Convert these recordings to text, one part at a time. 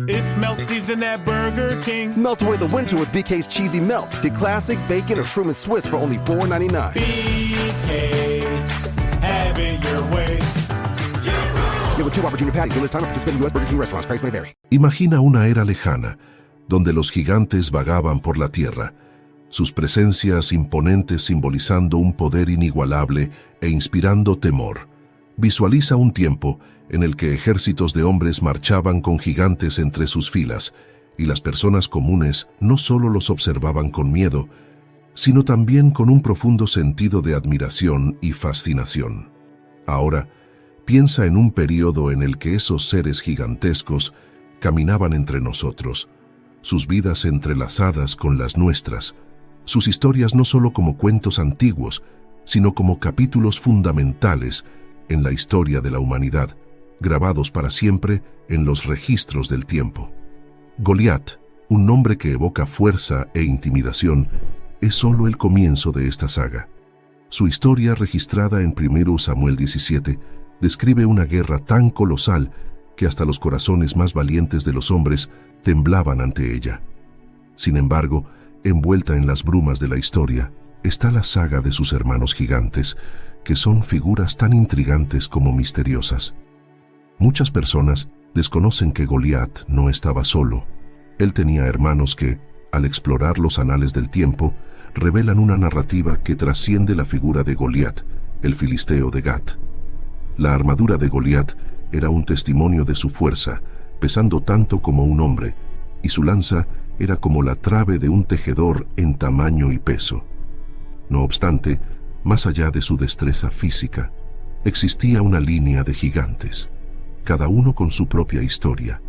It's melt season at Burger King. Melt away the winter with BK's Cheesy Melt. Get classic, bacon, or shrimp and Swiss for only $4.99. BK, have it your way. Get with 2 Whopper Junior Patties. Limited time at participating U.S. Burger King restaurants. Price may vary. Imagina una era lejana, donde los gigantes vagaban por la tierra, sus presencias imponentes simbolizando un poder inigualable e inspirando temor. Visualiza un tiempo en el que ejércitos de hombres marchaban con gigantes entre sus filas, y las personas comunes no solo los observaban con miedo, sino también con un profundo sentido de admiración y fascinación. Ahora, piensa en un período en el que esos seres gigantescos caminaban entre nosotros, sus vidas entrelazadas con las nuestras, sus historias no solo como cuentos antiguos, sino como capítulos fundamentales en la historia de la humanidad, grabados para siempre en los registros del tiempo. Goliat, un nombre que evoca fuerza e intimidación, es solo el comienzo de esta saga. Su historia, registrada en 1 Samuel 17, describe una guerra tan colosal que hasta los corazones más valientes de los hombres temblaban ante ella. Sin embargo, envuelta en las brumas de la historia, está la saga de sus hermanos gigantes, que son figuras tan intrigantes como misteriosas. Muchas personas desconocen que Goliat no estaba solo. Él tenía hermanos que, al explorar los anales del tiempo, revelan una narrativa que trasciende la figura de Goliat, el filisteo de Gat. La armadura de Goliat era un testimonio de su fuerza, pesando tanto como un hombre, y su lanza era como la trave de un tejedor en tamaño y peso. No obstante, más allá de su destreza física, existía una línea de gigantes, cada uno con su propia historia,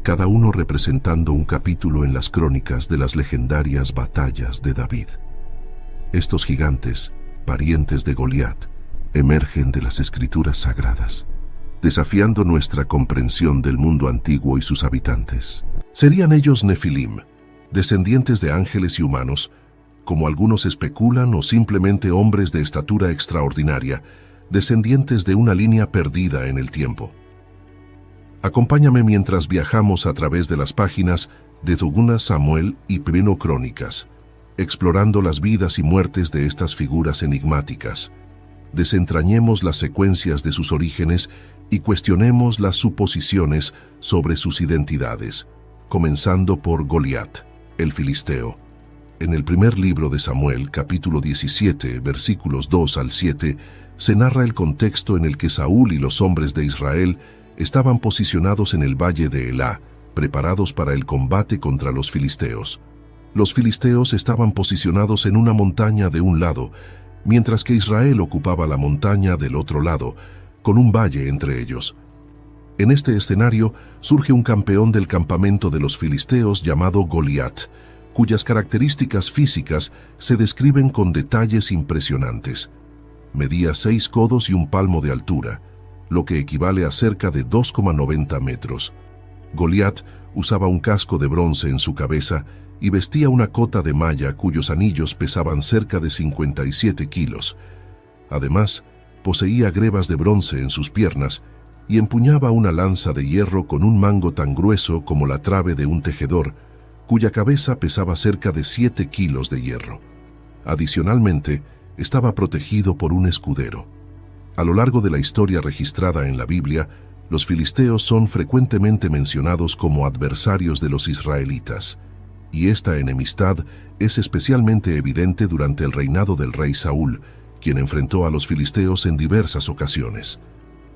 cada uno representando un capítulo en las crónicas de las legendarias batallas de David. Estos gigantes, parientes de Goliat, emergen de las escrituras sagradas, desafiando nuestra comprensión del mundo antiguo y sus habitantes. ¿Serían ellos Nefilim, descendientes de ángeles y humanos, como algunos especulan, o simplemente hombres de estatura extraordinaria, descendientes de una línea perdida en el tiempo? Acompáñame mientras viajamos a través de las páginas de 2 Samuel y 1 Crónicas, explorando las vidas y muertes de estas figuras enigmáticas. Desentrañemos las secuencias de sus orígenes y cuestionemos las suposiciones sobre sus identidades, comenzando por Goliat, el filisteo. En el primer libro de Samuel, capítulo 17, versículos 2 al 7, se narra el contexto en el que Saúl y los hombres de Israel estaban posicionados en el valle de Elá, preparados para el combate contra los filisteos. Los filisteos estaban posicionados en una montaña de un lado, mientras que Israel ocupaba la montaña del otro lado, con un valle entre ellos. En este escenario surge un campeón del campamento de los filisteos llamado Goliat, cuyas características físicas se describen con detalles impresionantes. Medía 6 codos y un palmo de altura, lo que equivale a cerca de 2,90 metros. Goliat usaba un casco de bronce en su cabeza y vestía una cota de malla cuyos anillos pesaban cerca de 57 kilos. Además, poseía grebas de bronce en sus piernas y empuñaba una lanza de hierro con un mango tan grueso como la trave de un tejedor, cuya cabeza pesaba cerca de 7 kilos de hierro. Adicionalmente, estaba protegido por un escudero. A lo largo de la historia registrada en la Biblia, los filisteos son frecuentemente mencionados como adversarios de los israelitas, y esta enemistad es especialmente evidente durante el reinado del rey Saúl, quien enfrentó a los filisteos en diversas ocasiones.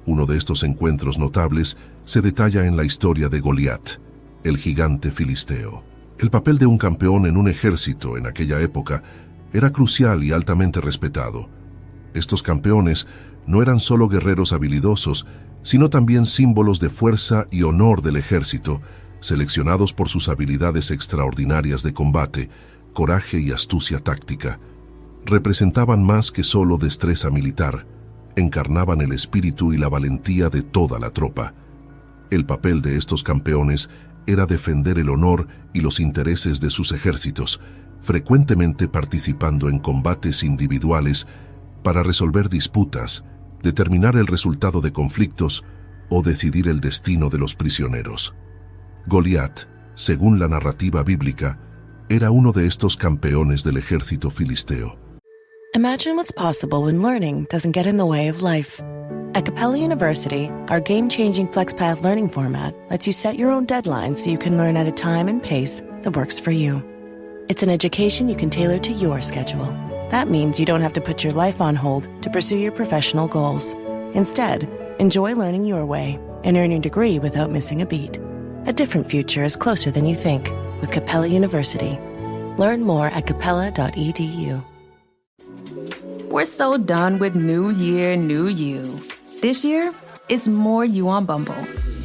Uno de estos encuentros notables se detalla en la historia de Goliat, el gigante filisteo. El papel de un campeón en un ejército en aquella época era crucial y altamente respetado. Estos campeones no eran solo guerreros habilidosos, sino también símbolos de fuerza y honor del ejército, seleccionados por sus habilidades extraordinarias de combate, coraje y astucia táctica. Representaban más que solo destreza militar, encarnaban el espíritu y la valentía de toda la tropa. El papel de estos campeones era defender el honor y los intereses de sus ejércitos, frecuentemente participando en combates individuales para resolver disputas, determinar el resultado de conflictos o decidir el destino de los prisioneros. Goliat, según la narrativa bíblica, era uno de estos campeones del ejército filisteo. Imagine what's possible when learning doesn't get in the way of life. At Capella University, our game-changing FlexPath learning format lets you set your own deadlines so you can learn at a time and pace that works for you. It's an education you can tailor to your schedule. That means you don't have to put your life on hold to pursue your professional goals. Instead, enjoy learning your way and earn your degree without missing a beat. A different future is closer than you think with Capella University. Learn more at capella.edu. We're so done with New Year, New You. This year, it's more you on Bumble.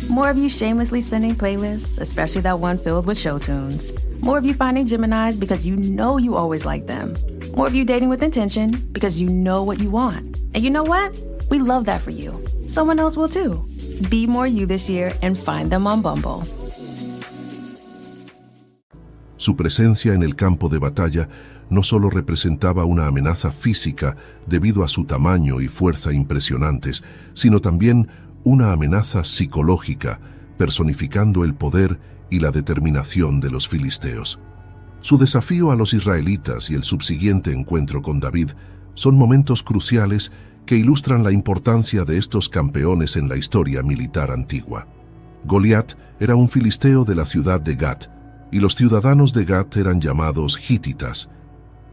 More of you shamelessly sending playlists, especially that one filled with show tunes. More of you finding Geminis because you know you always like them. More of you dating with intention because you know what you want. And you know what? We love that for you. Someone else will too. Be more you this year and find them on Bumble. Su presencia en el campo de batalla no solo representaba una amenaza física debido a su tamaño y fuerza impresionantes, sino también una amenaza psicológica, personificando el poder y la determinación de los filisteos. Su desafío a los israelitas y el subsiguiente encuentro con David son momentos cruciales que ilustran la importancia de estos campeones en la historia militar antigua. Goliat era un filisteo de la ciudad de Gat, y los ciudadanos de Gat eran llamados hititas.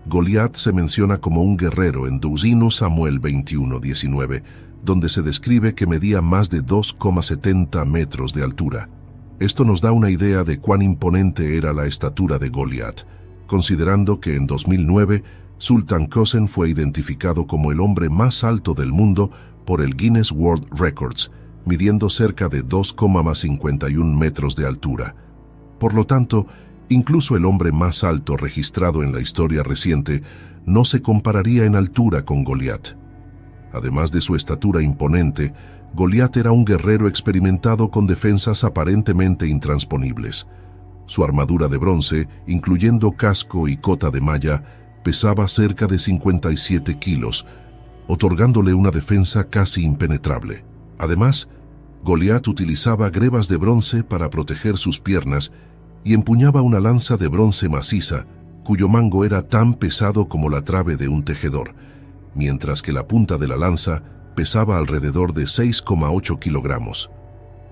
Goliat se menciona como un guerrero en 2 Samuel 21:19, donde se describe que medía más de 2,70 metros de altura. Esto nos da una idea de cuán imponente era la estatura de Goliat, considerando que en 2009 Sultan Kösen fue identificado como el hombre más alto del mundo por el Guinness World Records, midiendo cerca de 2,51 metros de altura. Por lo tanto, incluso el hombre más alto registrado en la historia reciente no se compararía en altura con Goliat. Además de su estatura imponente, Goliat era un guerrero experimentado con defensas aparentemente intransponibles. Su armadura de bronce, incluyendo casco y cota de malla, pesaba cerca de 57 kilos, otorgándole una defensa casi impenetrable. Además, Goliat utilizaba grebas de bronce para proteger sus piernas y empuñaba una lanza de bronce maciza, cuyo mango era tan pesado como la trave de un tejedor, mientras que la punta de la lanza pesaba alrededor de 6,8 kilogramos.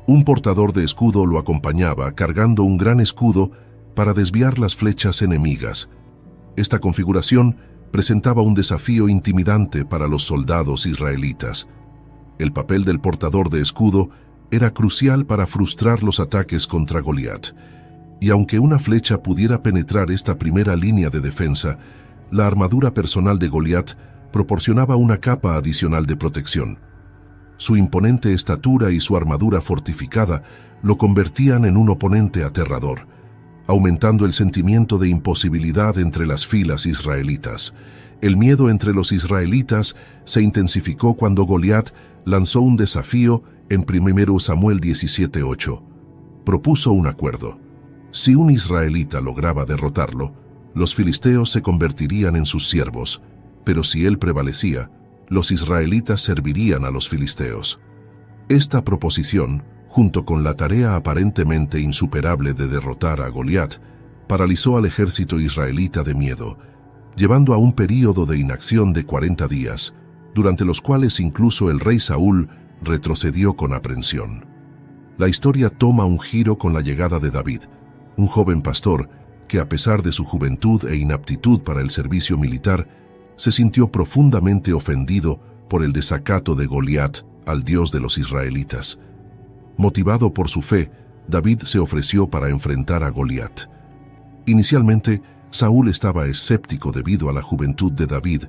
Un portador de escudo lo acompañaba cargando un gran escudo para desviar las flechas enemigas. Esta configuración presentaba un desafío intimidante para los soldados israelitas. El papel del portador de escudo era crucial para frustrar los ataques contra Goliat, y aunque una flecha pudiera penetrar esta primera línea de defensa, la armadura personal de Goliat proporcionaba una capa adicional de protección. Su imponente estatura y su armadura fortificada lo convertían en un oponente aterrador, aumentando el sentimiento de imposibilidad entre las filas israelitas. El miedo entre los israelitas se intensificó cuando Goliat lanzó un desafío en 1 Samuel 17:8. Propuso un acuerdo. Si un israelita lograba derrotarlo, los filisteos se convertirían en sus siervos, pero si él prevalecía, los israelitas servirían a los filisteos. Esta proposición, junto con la tarea aparentemente insuperable de derrotar a Goliat, paralizó al ejército israelita de miedo, llevando a un período de inacción de 40 días, durante los cuales incluso el rey Saúl retrocedió con aprensión. La historia toma un giro con la llegada de David, un joven pastor que, a pesar de su juventud e inaptitud para el servicio militar, se sintió profundamente ofendido por el desacato de Goliat al Dios de los israelitas. Motivado por su fe, David se ofreció para enfrentar a Goliat. Inicialmente, Saúl estaba escéptico debido a la juventud de David,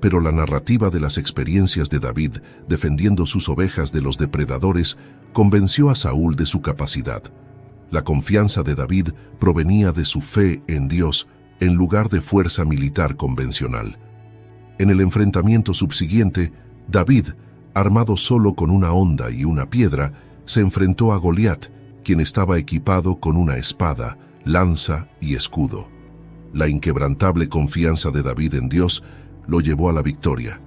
pero la narrativa de las experiencias de David defendiendo sus ovejas de los depredadores convenció a Saúl de su capacidad. La confianza de David provenía de su fe en Dios en lugar de fuerza militar convencional. En el enfrentamiento subsiguiente, David, armado solo con una honda y una piedra, se enfrentó a Goliat, quien estaba equipado con una espada, lanza y escudo. La inquebrantable confianza de David en Dios lo llevó a la victoria.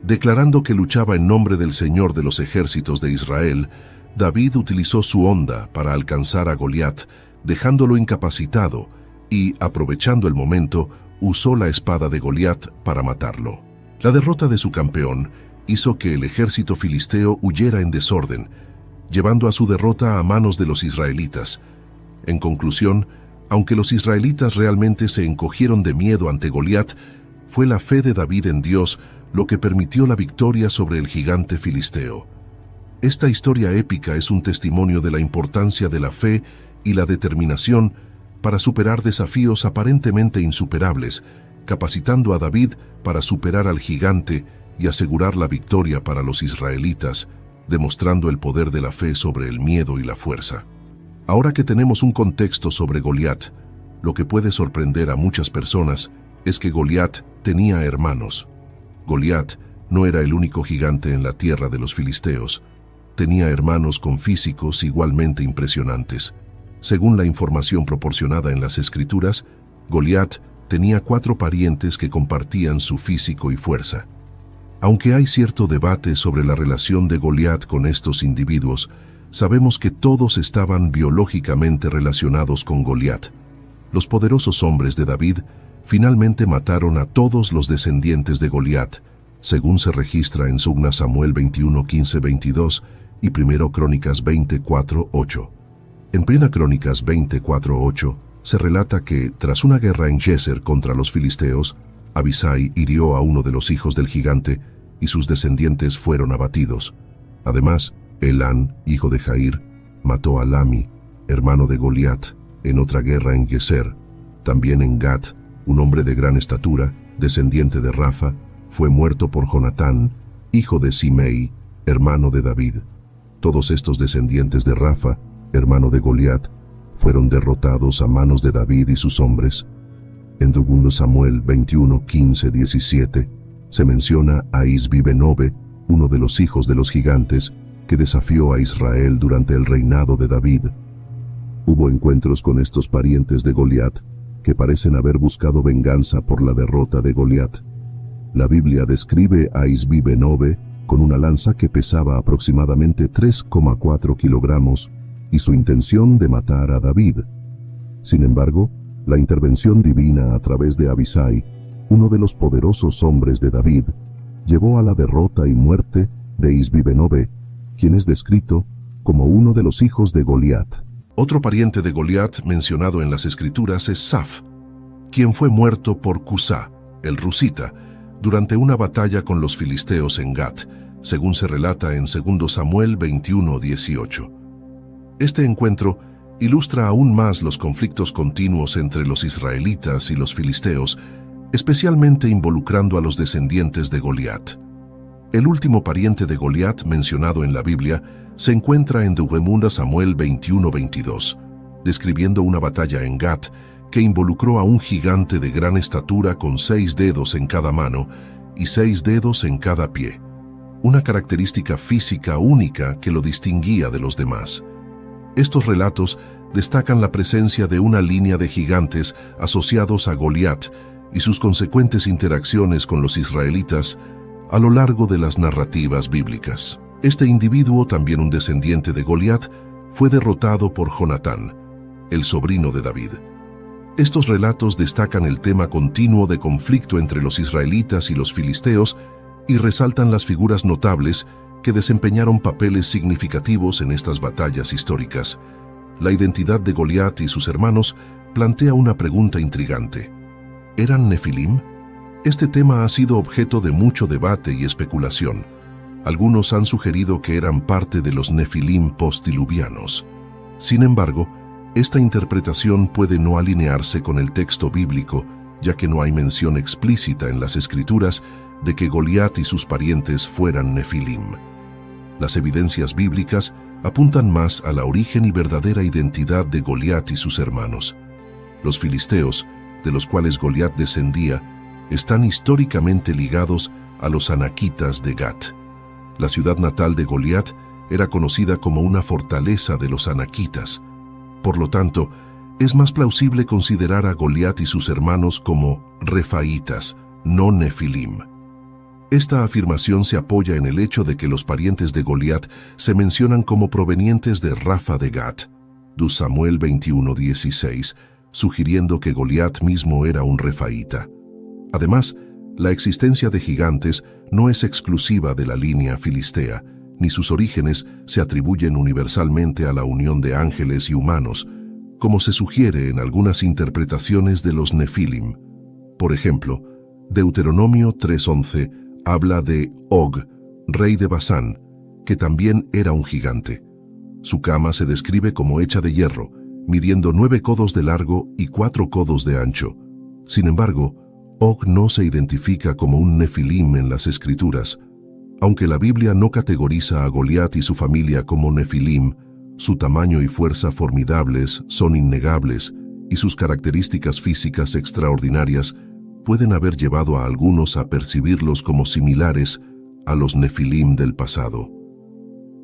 Declarando que luchaba en nombre del Señor de los ejércitos de Israel, David utilizó su honda para alcanzar a Goliat, dejándolo incapacitado, y, aprovechando el momento, usó la espada de Goliat para matarlo. La derrota de su campeón hizo que el ejército filisteo huyera en desorden, llevando a su derrota a manos de los israelitas. En conclusión, aunque los israelitas realmente se encogieron de miedo ante Goliat, fue la fe de David en Dios lo que permitió la victoria sobre el gigante filisteo. Esta historia épica es un testimonio de la importancia de la fe y la determinación para superar desafíos aparentemente insuperables, capacitando a David para superar al gigante y asegurar la victoria para los israelitas, demostrando el poder de la fe sobre el miedo y la fuerza. Ahora que tenemos un contexto sobre Goliat, lo que puede sorprender a muchas personas es que Goliat tenía hermanos. Goliat no era el único gigante en la tierra de los filisteos. Tenía hermanos con físicos igualmente impresionantes. Según la información proporcionada en las Escrituras, Goliat tenía 4 parientes que compartían su físico y fuerza. Aunque hay cierto debate sobre la relación de Goliat con estos individuos, sabemos que todos estaban biológicamente relacionados con Goliat. Los poderosos hombres de David finalmente mataron a todos los descendientes de Goliat, según se registra en 2 Samuel 21, 15, 22 y 1 Crónicas 24, 8. En 1 Crónicas 24, 8 se relata que, tras una guerra en Geser contra los filisteos, Abisai hirió a uno de los hijos del gigante y sus descendientes fueron abatidos. Además, Elán, hijo de Jair, mató a Lami, hermano de Goliat, en otra guerra en Geser. También en Gat, un hombre de gran estatura, descendiente de Rafa, fue muerto por Jonatán, hijo de Simei, hermano de David. Todos estos descendientes de Rafa, hermano de Goliat, fueron derrotados a manos de David y sus hombres. En 2 Samuel 21, 15, 17, se menciona a Isbi-Benobe, uno de los hijos de los gigantes, que desafió a Israel durante el reinado de David. Hubo encuentros con estos parientes de Goliat, que parecen haber buscado venganza por la derrota de Goliat. La Biblia describe a Isbi-Benobe con una lanza que pesaba aproximadamente 3,4 kilogramos y su intención de matar a David. Sin embargo, la intervención divina a través de Abisai, uno de los poderosos hombres de David, llevó a la derrota y muerte de Isbi-Benobe, quien es descrito como uno de los hijos de Goliat. Otro pariente de Goliat mencionado en las Escrituras es Saf, quien fue muerto por Cusá, el rusita, durante una batalla con los filisteos en Gat, según se relata en 2 Samuel 21, 18. Este encuentro ilustra aún más los conflictos continuos entre los israelitas y los filisteos, especialmente involucrando a los descendientes de Goliat. El último pariente de Goliat mencionado en la Biblia se encuentra en 2 Samuel 21, 22, describiendo una batalla en Gat que involucró a un gigante de gran estatura con 6 dedos en cada mano y 6 dedos en cada pie, una característica física única que lo distinguía de los demás. Estos relatos destacan la presencia de una línea de gigantes asociados a Goliat y sus consecuentes interacciones con los israelitas a lo largo de las narrativas bíblicas. Este individuo, también un descendiente de Goliat, fue derrotado por Jonatán, el sobrino de David. Estos relatos destacan el tema continuo de conflicto entre los israelitas y los filisteos y resaltan las figuras notables que desempeñaron papeles significativos en estas batallas históricas. La identidad de Goliat y sus hermanos plantea una pregunta intrigante. ¿Eran Nefilim? Este tema ha sido objeto de mucho debate y especulación. Algunos han sugerido que eran parte de los Nefilim postdiluvianos. Sin embargo, esta interpretación puede no alinearse con el texto bíblico, ya que no hay mención explícita en las Escrituras de que Goliat y sus parientes fueran Nefilim. Las evidencias bíblicas apuntan más a la origen y verdadera identidad de Goliat y sus hermanos. Los filisteos, de los cuales Goliat descendía, están históricamente ligados a los anaquitas de Gat. La ciudad natal de Goliat era conocida como una fortaleza de los anaquitas. Por lo tanto, es más plausible considerar a Goliat y sus hermanos como refaitas, no Nefilim. Esta afirmación se apoya en el hecho de que los parientes de Goliat se mencionan como provenientes de Rafa de Gat, 2 Samuel 21:16, sugiriendo que Goliat mismo era un refaíta. Además, la existencia de gigantes no es exclusiva de la línea filistea, ni sus orígenes se atribuyen universalmente a la unión de ángeles y humanos, como se sugiere en algunas interpretaciones de los Nefilim. Por ejemplo, Deuteronomio 3:11 habla de Og, rey de Basán, que también era un gigante. Su cama se describe como hecha de hierro, midiendo 9 codos de largo y 4 codos de ancho. Sin embargo, Og no se identifica como un Nefilim en las Escrituras. Aunque la Biblia no categoriza a Goliat y su familia como Nefilim, su tamaño y fuerza formidables son innegables y sus características físicas extraordinarias pueden haber llevado a algunos a percibirlos como similares a los Nefilim del pasado.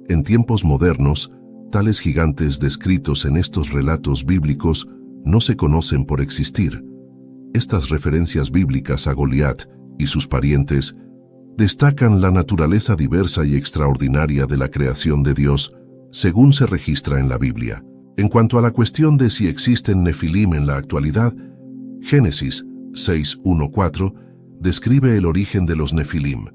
En tiempos modernos, tales gigantes descritos en estos relatos bíblicos no se conocen por existir. Estas referencias bíblicas a Goliat y sus parientes destacan la naturaleza diversa y extraordinaria de la creación de Dios, según se registra en la Biblia. En cuanto a la cuestión de si existen Nefilim en la actualidad, Génesis 6:1-4 describe el origen de los Nefilim.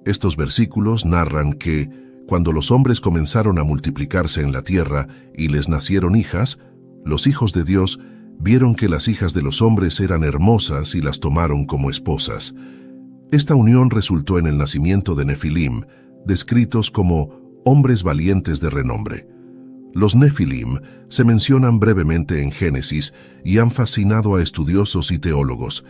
Estos versículos narran que, cuando los hombres comenzaron a multiplicarse en la tierra y les nacieron hijas, los hijos de Dios vieron que las hijas de los hombres eran hermosas y las tomaron como esposas. Esta unión resultó en el nacimiento de Nefilim, descritos como hombres valientes de renombre. Los Nefilim se mencionan brevemente en Génesis y han fascinado a estudiosos y teólogos,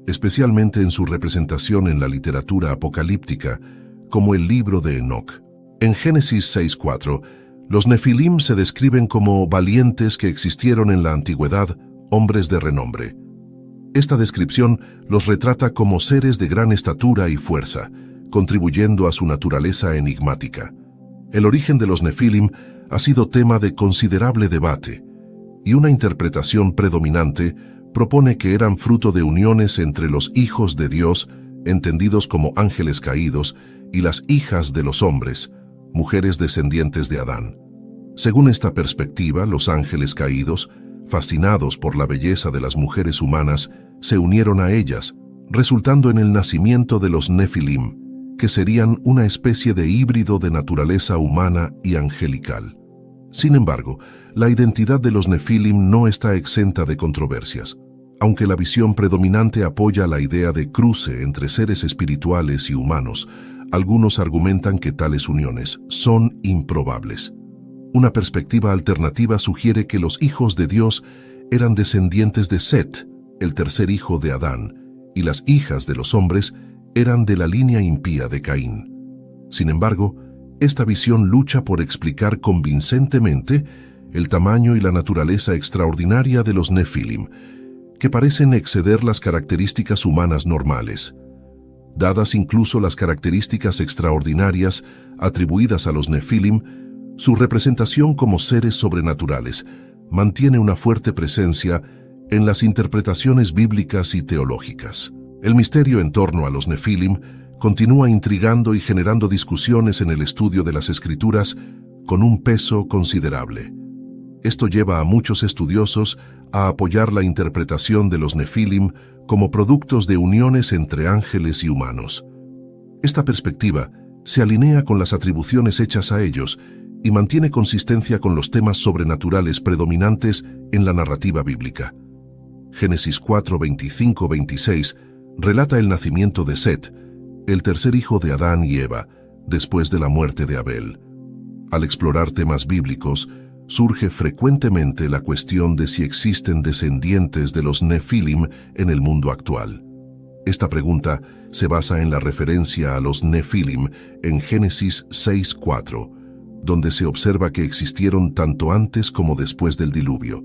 especialmente en su representación en la literatura apocalíptica, como el libro de Enoc. En Génesis 6:4, los Nefilim se describen como valientes que existieron en la antigüedad, hombres de renombre. Esta descripción los retrata como seres de gran estatura y fuerza, contribuyendo a su naturaleza enigmática. El origen de los Nefilim ha sido tema de considerable debate, y una interpretación predominante propone que eran fruto de uniones entre los hijos de Dios, entendidos como ángeles caídos, y las hijas de los hombres, mujeres descendientes de Adán. Según esta perspectiva, los ángeles caídos, fascinados por la belleza de las mujeres humanas, se unieron a ellas, resultando en el nacimiento de los Nefilim, que serían una especie de híbrido de naturaleza humana y angelical. Sin embargo, la identidad de los Nefilim no está exenta de controversias. Aunque la visión predominante apoya la idea de cruce entre seres espirituales y humanos, algunos argumentan que tales uniones son improbables. Una perspectiva alternativa sugiere que los hijos de Dios eran descendientes de Set, el tercer hijo de Adán, y las hijas de los hombres eran de la línea impía de Caín. Sin embargo, esta visión lucha por explicar convincentemente el tamaño y la naturaleza extraordinaria de los Nefilim, que parecen exceder las características humanas normales. Dadas incluso las características extraordinarias atribuidas a los Nefilim, su representación como seres sobrenaturales mantiene una fuerte presencia en las interpretaciones bíblicas y teológicas. El misterio en torno a los Nefilim continúa intrigando y generando discusiones en el estudio de las Escrituras con un peso considerable. Esto lleva a muchos estudiosos a apoyar la interpretación de los Nefilim como productos de uniones entre ángeles y humanos. Esta perspectiva se alinea con las atribuciones hechas a ellos y mantiene consistencia con los temas sobrenaturales predominantes en la narrativa bíblica. Génesis 4:25-26 relata el nacimiento de Set, el tercer hijo de Adán y Eva, después de la muerte de Abel. Al explorar temas bíblicos, surge frecuentemente la cuestión de si existen descendientes de los Nefilim en el mundo actual. Esta pregunta se basa en la referencia a los Nefilim en Génesis 6:4, donde se observa que existieron tanto antes como después del diluvio.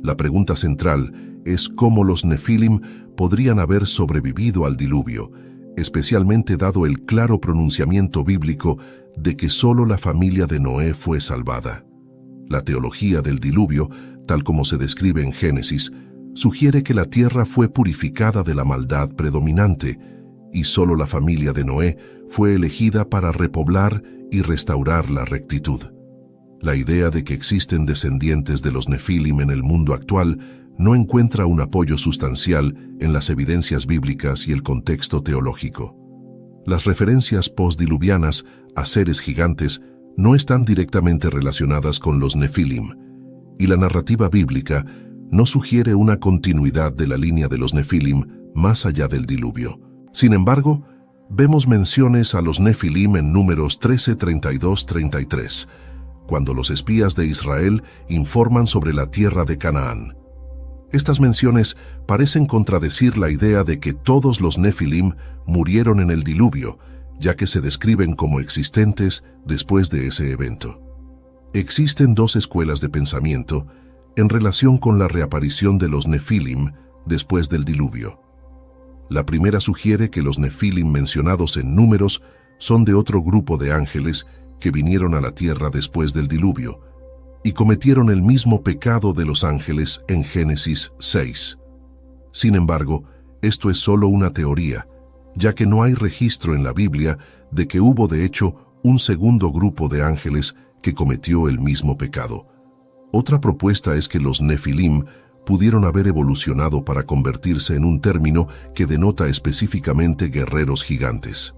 La pregunta central es cómo los Nefilim podrían haber sobrevivido al diluvio, especialmente dado el claro pronunciamiento bíblico de que solo la familia de Noé fue salvada. La teología del diluvio, tal como se describe en Génesis, sugiere que la tierra fue purificada de la maldad predominante y solo la familia de Noé fue elegida para repoblar y restaurar la rectitud. La idea de que existen descendientes de los Nefilim en el mundo actual no encuentra un apoyo sustancial en las evidencias bíblicas y el contexto teológico. Las referencias postdiluvianas a seres gigantes no están directamente relacionadas con los Nefilim, y la narrativa bíblica no sugiere una continuidad de la línea de los Nefilim más allá del diluvio. Sin embargo, vemos menciones a los Nefilim en Números 13, 32, 33, cuando los espías de Israel informan sobre la tierra de Canaán. Estas menciones parecen contradecir la idea de que todos los Nefilim murieron en el diluvio, ya que se describen como existentes después de ese evento. Existen dos escuelas de pensamiento en relación con la reaparición de los Nefilim después del diluvio. La primera sugiere que los Nefilim mencionados en Números son de otro grupo de ángeles que vinieron a la tierra después del diluvio y cometieron el mismo pecado de los ángeles en Génesis 6. Sin embargo, esto es solo una teoría, ya que no hay registro en la Biblia de que hubo de hecho un segundo grupo de ángeles que cometió el mismo pecado. Otra propuesta es que los Nefilim pudieron haber evolucionado para convertirse en un término que denota específicamente guerreros gigantes.